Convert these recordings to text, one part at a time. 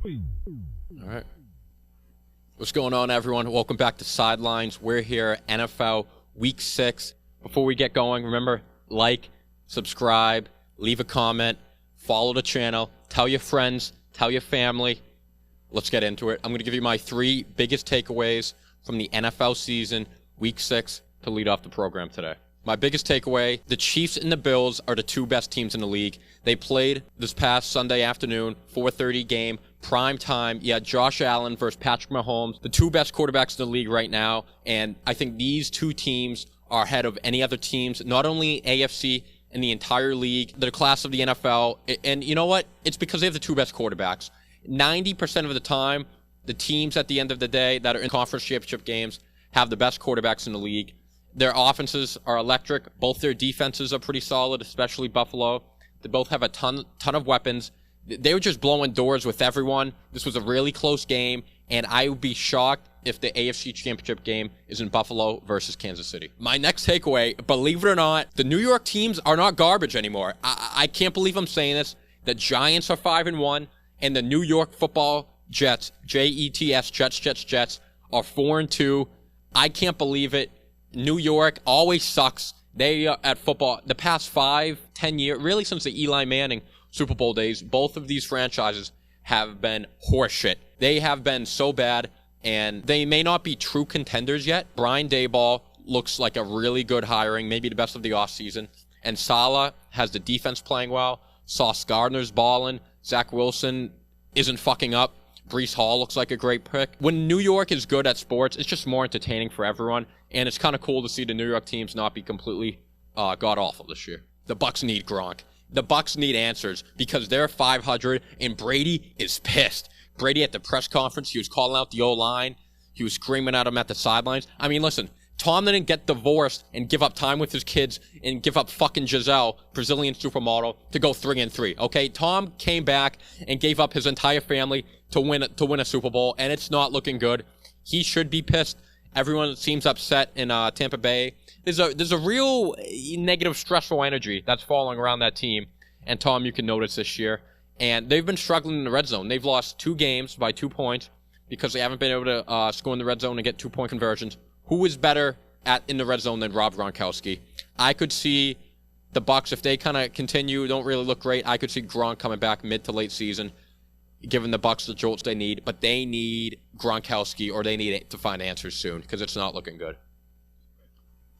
All right. What's going on, everyone? Welcome back to Sidelines. We're here, NFL Week 6. Before we get going, remember, like, subscribe, leave a comment, follow the channel, tell your friends, tell your family. Let's get into it. I'm going to give you my 3 biggest takeaways from the NFL season, Week 6, to lead off the program today. My biggest takeaway, the Chiefs and the Bills are the 2 best teams in the league. They played this past Sunday afternoon, 4:30 game, prime time. You had Josh Allen versus Patrick Mahomes, the 2 best quarterbacks in the league right now. And I think these 2 teams are ahead of any other teams, not only AFC in the entire league, the class of the NFL. And you know what? It's because they have the 2 best quarterbacks. 90% of the time, the teams at the end of the day that are in conference championship games have the best quarterbacks in the league. Their offenses are electric. Both their defenses are pretty solid, especially Buffalo. They both have a ton of weapons. They were just blowing doors with everyone. This was a really close game, and I would be shocked if the AFC Championship game is in Buffalo versus Kansas City. My next takeaway, believe it or not, the New York teams are not garbage anymore. I can't believe I'm saying this. The Giants are 5-1, and the New York Football Jets, Jets, Jets, are 4-2. I can't believe it. New York always sucks. They at football, the past 5-10 years, really since the Eli Manning Super Bowl days, both of these franchises have been horseshit. They have been so bad, and they may not be true contenders yet. Brian Daboll looks like a really good hiring, maybe the best of the offseason. And Saleh has the defense playing well. Sauce Gardner's balling. Zach Wilson isn't fucking up. Breece Hall looks like a great pick. When New York is good at sports, it's just more entertaining for everyone. And it's kind of cool to see the New York teams not be completely god-awful this year. The Bucs need Gronk. The Bucs need answers because they're 500 and Brady is pissed. Brady at the press conference, he was calling out the O-line. He was screaming at him at the sidelines. I mean, listen, Tom didn't get divorced and give up time with his kids and give up fucking Giselle, Brazilian supermodel, to go 3-3. Okay, Tom came back and gave up his entire family to win a Super Bowl, and it's not looking good. He should be pissed. Everyone seems upset in Tampa Bay. There's a real negative, stressful energy that's falling around that team, and Tom, you can notice this year. And they've been struggling in the red zone. They've lost 2 games by 2 points because they haven't been able to score in the red zone and get 2-point conversions. Who is better in the red zone than Rob Gronkowski? I could see the Bucs, if they kind of continue, don't really look great, I could see Gronk coming back mid to late season, giving the Bucs the jolts they need. But they need Gronkowski, or they need to find answers soon because it's not looking good.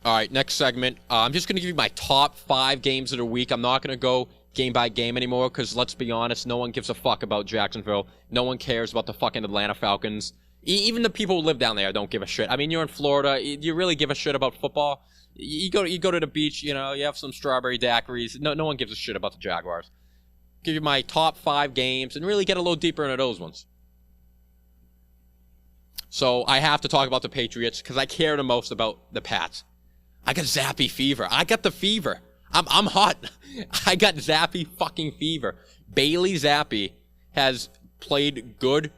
All right, next segment. I'm just going to give you my top 5 games of the week. I'm not going to go game by game anymore because, let's be honest, no one gives a fuck about Jacksonville. No one cares about the fucking Atlanta Falcons. Even the people who live down there don't give a shit. I mean, you're in Florida. Do you really give a shit about football? You go to the beach, you have some strawberry daiquiris. No one gives a shit about the Jaguars. Give you my top 5 games and really get a little deeper into those ones. So I have to talk about the Patriots because I care the most about the Pats. I got Zappe fever. I got the fever. I'm hot. I got Zappe fucking fever. Bailey Zappe has played good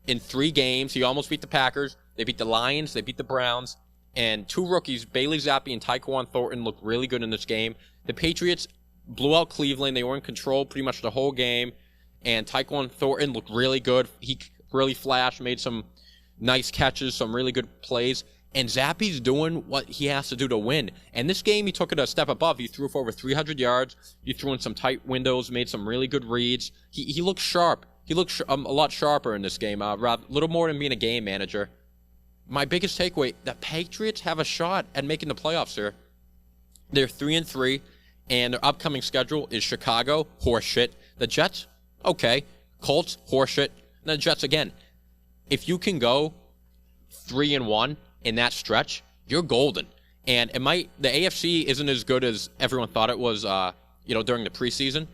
in 3 games. He almost beat the Packers. They beat the Lions. They beat the Browns. And 2 rookies, Bailey Zappe and Tyquan Thornton, looked really good in this game. The Patriots blew out Cleveland. They were in control pretty much the whole game. And Tyquan Thornton looked really good. He really flashed, made some nice catches, some really good plays. And Zappe's doing what he has to do to win. And this game, he took it a step above. He threw for over 300 yards. He threw in some tight windows, made some really good reads. He looked sharp. He looked a lot sharper in this game, a little more than being a game manager. My biggest takeaway, the Patriots have a shot at making the playoffs here. They're 3-3, and their upcoming schedule is Chicago, horseshit. The Jets, okay. Colts, horseshit. And the Jets again. If you can go 3-1 in that stretch, you're golden. And the AFC isn't as good as everyone thought it was, during the preseason.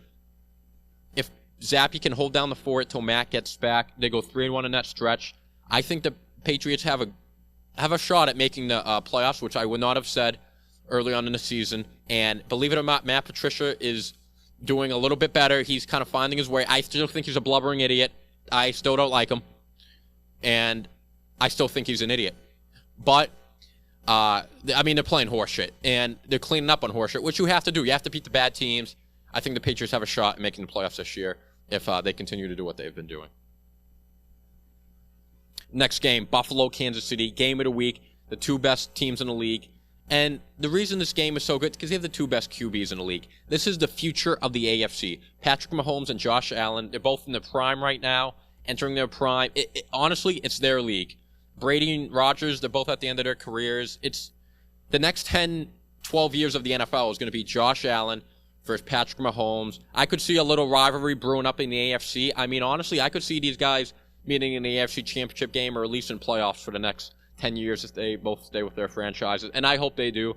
If Zappe can hold down the fort till Matt gets back, they go 3-1 in that stretch. I think the Patriots have a shot at making the playoffs, which I would not have said early on in the season. And believe it or not, Matt Patricia is doing a little bit better. He's kind of finding his way. I still think he's a blubbering idiot. I still don't like him. And I still think he's an idiot. But, they're playing horseshit. And they're cleaning up on horseshit, which you have to do. You have to beat the bad teams. I think the Patriots have a shot at making the playoffs this year if they continue to do what they've been doing. Next game, Buffalo, Kansas City, game of the week, the two best teams in the league. And the reason this game is so good is because they have the two best QBs in the league. This is the future of the AFC. Patrick Mahomes and Josh Allen, they're both in their prime right now, entering their prime. Honestly, it's their league. Brady and Rodgers, they're both at the end of their careers. It's the next 10, 12 years of the NFL is going to be Josh Allen versus Patrick Mahomes. I could see a little rivalry brewing up in the AFC. I mean, honestly, I could see these guys meeting in the AFC Championship game or at least in playoffs for the next 10 years if they both stay with their franchises. And I hope they do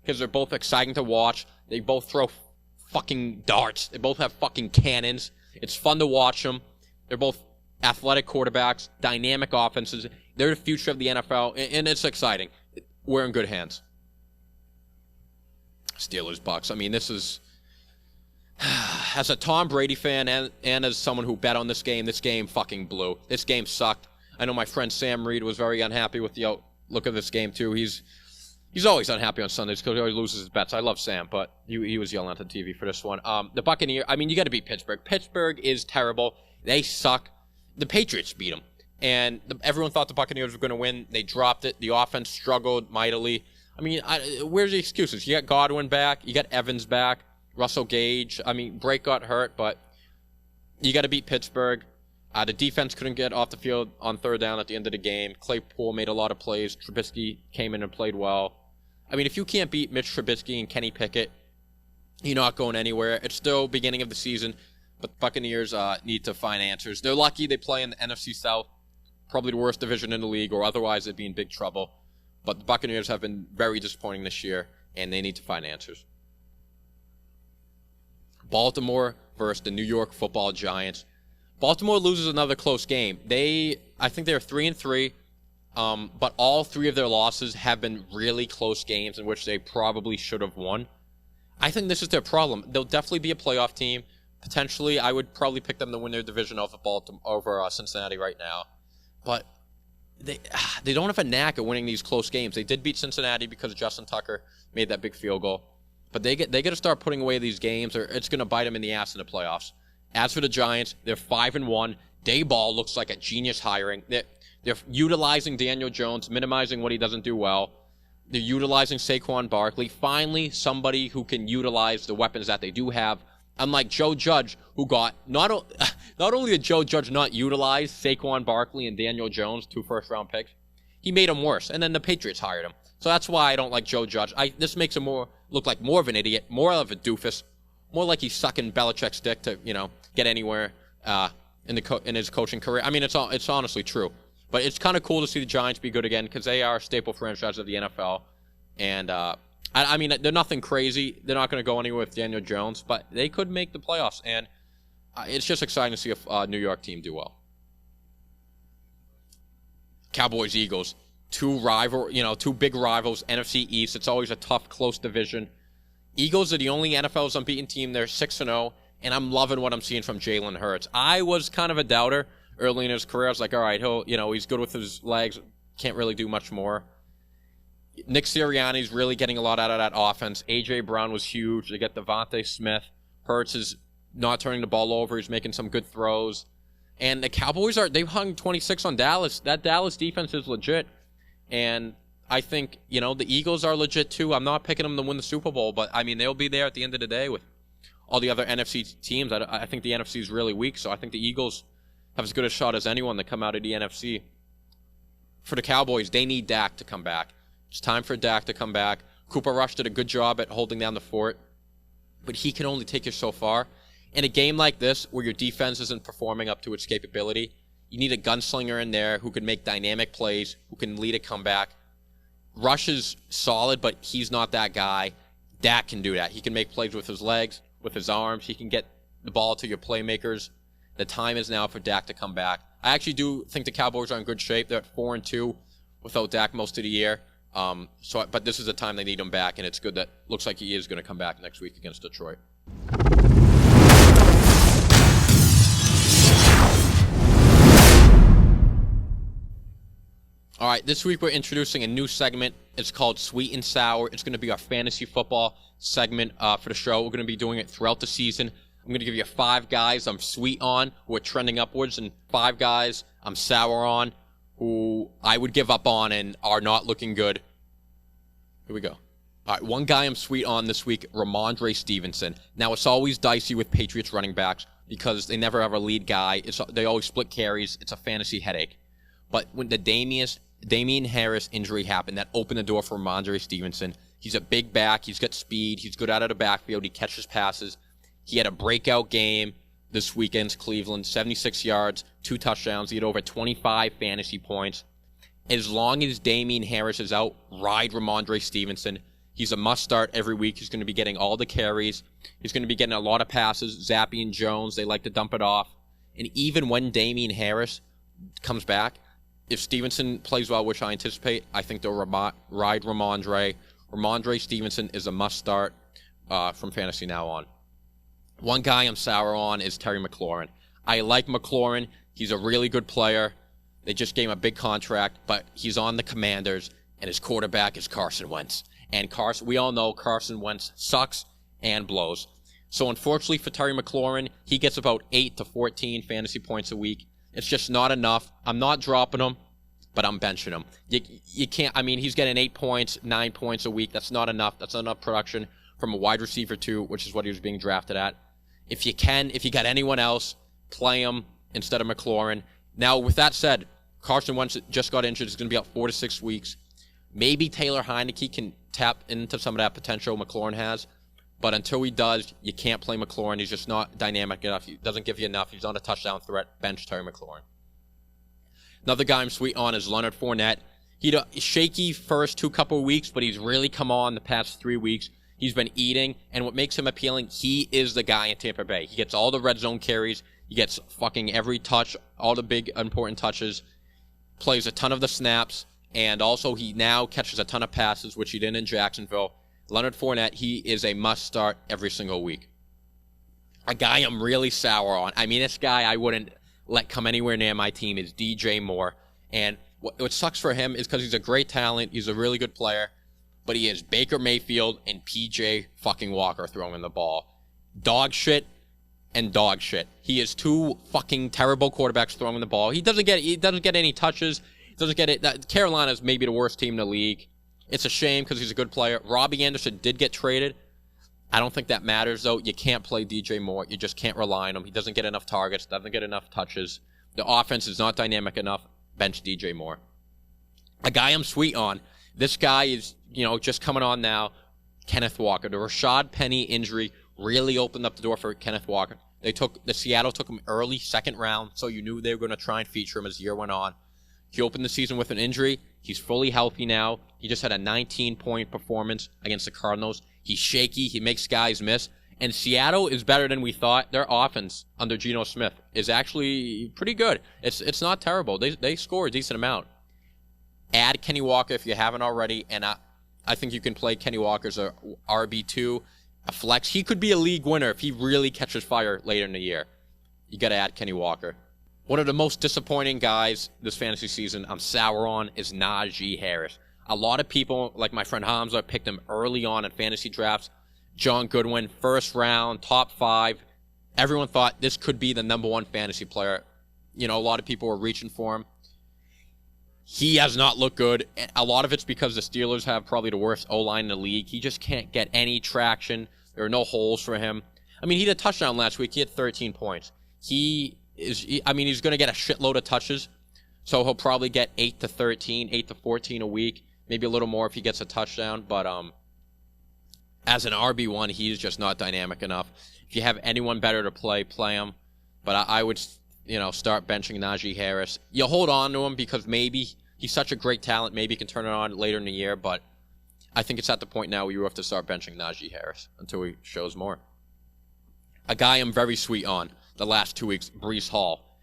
because they're both exciting to watch. They both throw fucking darts. They both have fucking cannons. It's fun to watch them. They're both athletic quarterbacks, dynamic offenses. They're the future of the NFL, and it's exciting. We're in good hands. Steelers, Bucks. I mean, this is... As a Tom Brady fan and as someone who bet on this game fucking blew. This game sucked. I know my friend Sam Reed was very unhappy with the outlook of this game, too. He's always unhappy on Sundays because he always loses his bets. I love Sam, but he was yelling at the TV for this one. The Buccaneers, I mean, you got to beat Pittsburgh. Pittsburgh is terrible. They suck. The Patriots beat them. And everyone thought the Buccaneers were going to win. They dropped it. The offense struggled mightily. I mean, where's the excuses? You got Godwin back. You got Evans back. Russell Gage. I mean, Brake got hurt, but you got to beat Pittsburgh. The defense couldn't get off the field on third down at the end of the game. Claypool made a lot of plays. Trubisky came in and played well. I mean, if you can't beat Mitch Trubisky and Kenny Pickett, you're not going anywhere. It's still beginning of the season, but the Buccaneers need to find answers. They're lucky they play in the NFC South. Probably the worst division in the league, or otherwise they'd be in big trouble. But the Buccaneers have been very disappointing this year, and they need to find answers. Baltimore versus the New York Football Giants. Baltimore loses another close game. I think they're 3-3, but all three of their losses have been really close games in which they probably should have won. I think this is their problem. They'll definitely be a playoff team. Potentially, I would probably pick them to win their division over Cincinnati right now. But they don't have a knack at winning these close games. They did beat Cincinnati because Justin Tucker made that big field goal. But they got to start putting away these games, or it's going to bite them in the ass in the playoffs. As for the Giants, they're 5-1. Dayball looks like a genius hiring. They're utilizing Daniel Jones, minimizing what he doesn't do well. They're utilizing Saquon Barkley. Finally, somebody who can utilize the weapons that they do have. Unlike Joe Judge, who got not only did Joe Judge not utilize Saquon Barkley and Daniel Jones, 2 first-round picks, he made him worse. And then the Patriots hired him. So that's why I don't like Joe Judge. This makes him look like more of an idiot, more of a doofus, more like he's sucking Belichick's dick to get anywhere in his coaching career. I mean, it's honestly true. But it's kind of cool to see the Giants be good again because they are a staple franchise of the NFL. And I mean, they're nothing crazy. They're not going to go anywhere with Daniel Jones, but they could make the playoffs. And it's just exciting to see a New York team do well. Cowboys, Eagles, two big rivals, NFC East. It's always a tough, close division. Eagles are the only NFL's unbeaten team. They're 6-0, and I'm loving what I'm seeing from Jalen Hurts. I was kind of a doubter early in his career. I was like, all right, he's good with his legs, can't really do much more. Nick Sirianni's really getting a lot out of that offense. A.J. Brown was huge. They get Devontae Smith. Hurts is not turning the ball over. He's making some good throws. And the Cowboys they've hung 26 on Dallas. That Dallas defense is legit. And I think, the Eagles are legit too. I'm not picking them to win the Super Bowl, but I mean, they'll be there at the end of the day with all the other NFC teams. I think the NFC is really weak, so I think the Eagles have as good a shot as anyone to come out of the NFC. For the Cowboys, they need Dak to come back. It's time for Dak to come back. Cooper Rush did a good job at holding down the fort, but he can only take you so far. In a game like this, where your defense isn't performing up to its capability, you need a gunslinger in there who can make dynamic plays, who can lead a comeback. Rush is solid, but he's not that guy. Dak can do that. He can make plays with his legs, with his arms. He can get the ball to your playmakers. The time is now for Dak to come back. I actually do think the Cowboys are in good shape. They're at 4-2 without Dak most of the year. But this is the time they need him back, and it's good that looks like he is going to come back next week against Detroit. All right, this week we're introducing a new segment. It's called Sweet and Sour. It's going to be our fantasy football segment for the show. We're going to be doing it throughout the season. I'm going to give you 5 guys I'm sweet on who are trending upwards, and 5 guys I'm sour on who I would give up on and are not looking good. Here we go. All right, one guy I'm sweet on this week, Ramondre Stevenson. Now, it's always dicey with Patriots running backs because they never have a lead guy. They always split carries. It's a fantasy headache. But when the Damian Harris injury happened, that opened the door for Ramondre Stevenson. He's a big back. He's got speed. He's good out of the backfield. He catches passes. He had a breakout game this weekend's Cleveland, 76 yards, 2 touchdowns. He had over 25 fantasy points. As long as Damian Harris is out, ride Ramondre Stevenson. He's a must-start every week. He's going to be getting all the carries. He's going to be getting a lot of passes. Zappe and Jones, they like to dump it off. And even when Damian Harris comes back, if Stevenson plays well, which I anticipate, I think they'll ride Ramondre. Ramondre Stevenson is a must-start from fantasy now on. One guy I'm sour on is Terry McLaurin. I like McLaurin. He's a really good player. They just gave him a big contract, but he's on the Commanders, and his quarterback is Carson Wentz. And we all know Carson Wentz sucks and blows. So unfortunately for Terry McLaurin, he gets about 8 to 14 fantasy points a week. It's just not enough. I'm not dropping him, but I'm benching him. You can't, he's getting 8 points, 9 points a week. That's not enough. That's not enough production from a wide receiver too, which is what he was being drafted at. If you got anyone else, play him instead of McLaurin. Now, with that said, Carson Wentz just got injured. He's going to be out 4 to 6 weeks. Maybe Taylor Heineke can tap into some of that potential McLaurin has. But until he does, you can't play McLaurin. He's just not dynamic enough. He doesn't give you enough. He's on a touchdown threat. Bench Terry McLaurin. Another guy I'm sweet on is Leonard Fournette. He had a shaky first couple of weeks, but he's really come on the past 3 weeks. He's been eating, and what makes him appealing, he is the guy in Tampa Bay. He gets all the red zone carries. He gets fucking every touch, all the big important touches. Plays a ton of the snaps. And also, he now catches a ton of passes, which he didn't in Jacksonville. Leonard Fournette, he is a must-start every single week. A guy I'm really sour on. This guy I wouldn't let come anywhere near my team is DJ Moore. And what sucks for him is because he's a great talent. He's a really good player. But he is Baker Mayfield and PJ fucking Walker throwing the ball. Dog shit and dog shit. He is 2 fucking terrible quarterbacks throwing the ball. He doesn't get any touches. Doesn't get it. Carolina's maybe the worst team in the league. It's a shame because he's a good player. Robbie Anderson did get traded. I don't think that matters, though. You can't play DJ Moore. You just can't rely on him. He doesn't get enough targets, doesn't get enough touches. The offense is not dynamic enough. Bench DJ Moore. A guy I'm sweet on. This guy is, just coming on now. Kenneth Walker. The Rashad Penny injury really opened up the door for Kenneth Walker. Seattle took him early, 2nd round, so you knew they were going to try and feature him as the year went on. He opened the season with an injury. He's fully healthy now. He just had a 19-point performance against the Cardinals. He's shaky. He makes guys miss. And Seattle is better than we thought. Their offense under Geno Smith is actually pretty good. It's not terrible. They score a decent amount. Add Kenny Walker if you haven't already. And I think you can play Kenny Walker as a RB2, a flex. He could be a league winner if he really catches fire later in the year. You got to add Kenny Walker. One of the most disappointing guys this fantasy season I'm sour on is Najee Harris. A lot of people, like my friend Hamza, picked him early on in fantasy drafts. John Goodwin, 1st round, top 5. Everyone thought this could be the number 1 fantasy player. A lot of people were reaching for him. He has not looked good. A lot of it's because the Steelers have probably the worst O-line in the league. He just can't get any traction. There are no holes for him. He had a touchdown last week. He had 13 points. He's going to get a shitload of touches, so he'll probably get 8 to 13, 8 to 14 a week, maybe a little more if he gets a touchdown, but as an RB1, he's just not dynamic enough. If you have anyone better to play him, but I would, start benching Najee Harris. You hold on to him because maybe he's such a great talent, maybe he can turn it on later in the year, but I think it's at the point now where you have to start benching Najee Harris until he shows more. A guy I'm very sweet on the last 2 weeks, Breece Hall.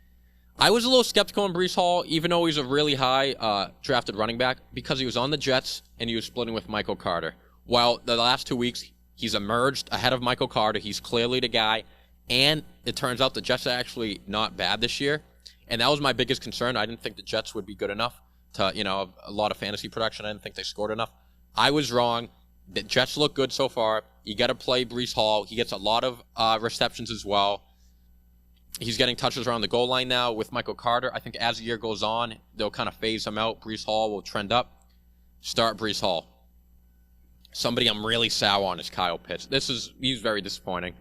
I was a little skeptical on Breece Hall, even though he's a really high drafted running back, because he was on the Jets and he was splitting with Michael Carter. Well, the last 2 weeks, he's emerged ahead of Michael Carter. He's clearly the guy, and it turns out the Jets are actually not bad this year, and that was my biggest concern. I didn't think the Jets would be good enough to, a lot of fantasy production. I didn't think they scored enough. I was wrong. The Jets look good so far. You got to play Breece Hall. He gets a lot of receptions as well. He's getting touches around the goal line now with Michael Carter. I think as the year goes on, they'll kind of phase him out. Breece Hall will trend up. Start Breece Hall. Somebody I'm really sour on is Kyle Pitts. He's very disappointing.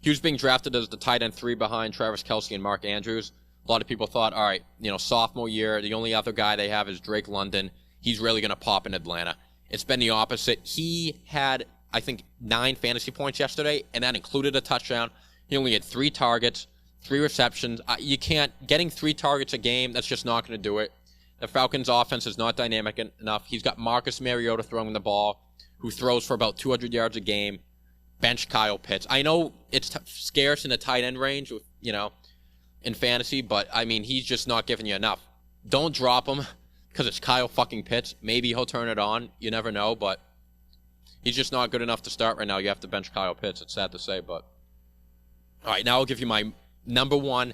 He was being drafted as the tight end 3 behind Travis Kelce and Mark Andrews. A lot of people thought, all right, sophomore year, the only other guy they have is Drake London. He's really going to pop in Atlanta. It's been the opposite. He had, I think, 9 fantasy points yesterday, and that included a touchdown. He only had 3 targets, 3 receptions. Getting 3 targets a game, that's just not going to do it. The Falcons' offense is not dynamic enough. He's got Marcus Mariota throwing the ball, who throws for about 200 yards a game. Bench Kyle Pitts. I know it's scarce in the tight end range, in fantasy, but, he's just not giving you enough. Don't drop him because it's Kyle fucking Pitts. Maybe he'll turn it on. You never know, but he's just not good enough to start right now. You have to bench Kyle Pitts. It's sad to say, but... All right, now I'll give you my number 1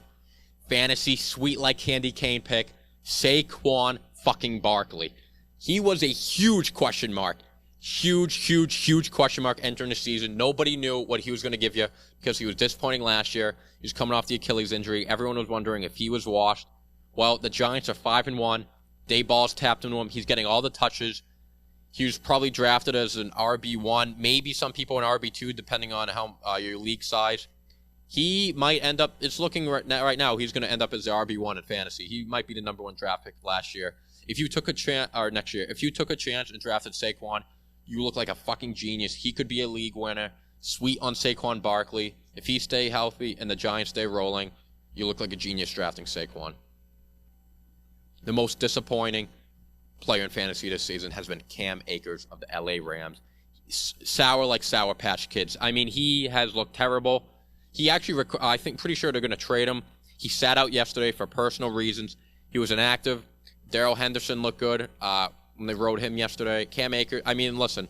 fantasy sweet like candy cane pick, Saquon fucking Barkley. He was a huge question mark. Huge question mark entering the season. Nobody knew what he was going to give you because he was disappointing last year. He was coming off the Achilles injury. Everyone was wondering if he was washed. Well, the Giants are 5-1. Dayball's tapped into him. He's getting all the touches. He was probably drafted as an RB1, maybe some people an RB2, depending on how your league size. He might end up, it's looking right now, he's going to end up as the RB1 in fantasy. He might be the number 1 draft pick last year. If you took a chance, or next year, if you took a chance and drafted Saquon, you look like a fucking genius. He could be a league winner. Sweet on Saquon Barkley. If he stay healthy and the Giants stay rolling, you look like a genius drafting Saquon. The most disappointing player in fantasy this season has been Cam Akers of the LA Rams. Sour like Sour Patch Kids. He has looked terrible. He actually, pretty sure they're going to trade him. He sat out yesterday for personal reasons. He was inactive. Darrell Henderson looked good when they rode him yesterday. Cam Akers, listen,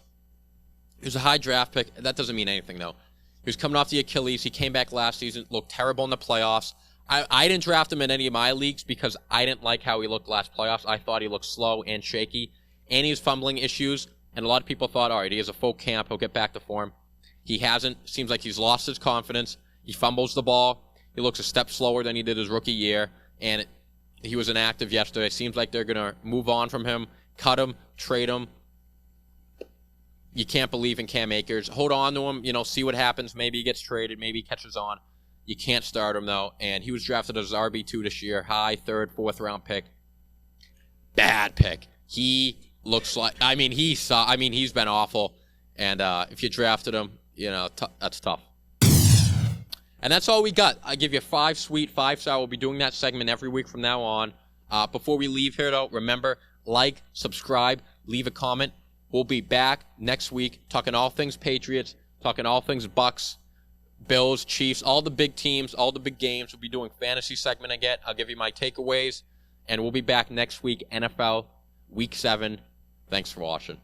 he was a high draft pick. That doesn't mean anything, though. He was coming off the Achilles. He came back last season, looked terrible in the playoffs. I didn't draft him in any of my leagues because I didn't like how he looked last playoffs. I thought he looked slow and shaky, and he was fumbling issues, and a lot of people thought, all right, he has a full camp. He'll get back to form. He hasn't. Seems like he's lost his confidence. He fumbles the ball. He looks a step slower than he did his rookie year, and he was inactive yesterday. Seems like they're going to move on from him, cut him, trade him. You can't believe in Cam Akers. Hold on to him, see what happens. Maybe he gets traded. Maybe he catches on. You can't start him, though, and he was drafted as RB2 this year. High 3rd, 4th round pick. Bad pick. He looks like, he's been awful, and if you drafted him, that's tough. And that's all we got. I give you 5 sweet, 5 sour. We'll be doing that segment every week from now on. Before we leave here, though, remember, like, subscribe, leave a comment. We'll be back next week talking all things Patriots, talking all things Bucks, Bills, Chiefs, all the big teams, all the big games. We'll be doing fantasy segment again. I'll give you my takeaways, and we'll be back next week, NFL Week 7. Thanks for watching.